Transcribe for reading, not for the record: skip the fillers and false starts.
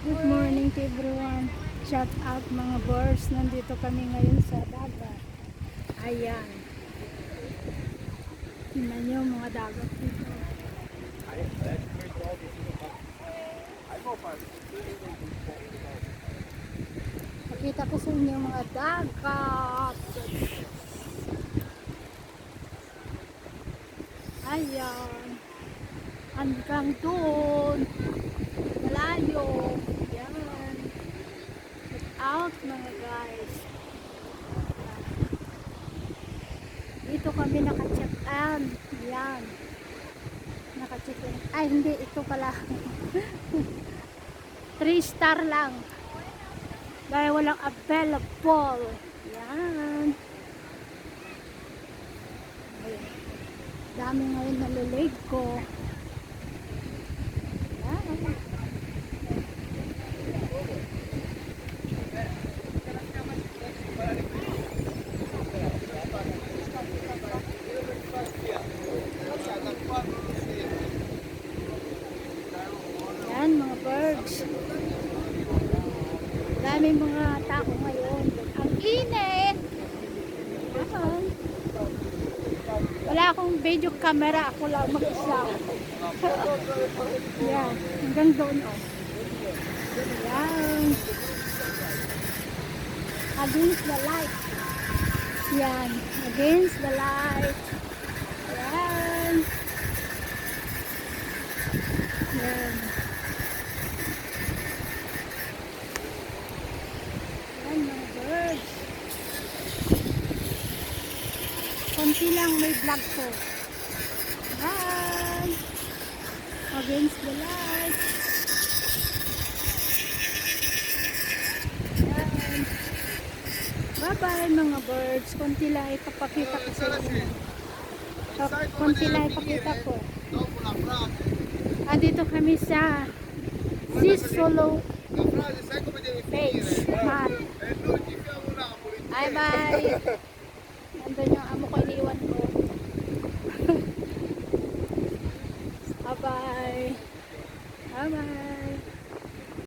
Good morning to everyone. Shout out mga birds. Nandito kami ngayon sa dagat. Ayan. Tingnan nyo mga dagat dito. Pakita ko sa inyo mga dagat. Ayan. Hanggang doon. Malayo. Ayan. Check out mga guys. Dito kami naka-check-in. Ayan. Naka-check-in. Ay, hindi. Ito pala. 3-star lang. Dahil walang available. Ayan. Ayan. Dami ngayon nalilig ko. Ayan. Ayan mga birds. Dami mga tao ngayon. Ang init. Ayan. Wala akong video camera. Ako lang mag-isa. Yan. Hanggang doon. Oh. Yan. Against the light. Yan. Against the light. Yan. Yan. Yan mga birds. Konti lang may vlog ko. Yan. Against the light. Yan. Bye-bye mga birds. Konti lang ipapakita ko sa inyo. Konti lang ipakita ko. Dito kami sa Sisolo page. Bye-bye. Nandun yung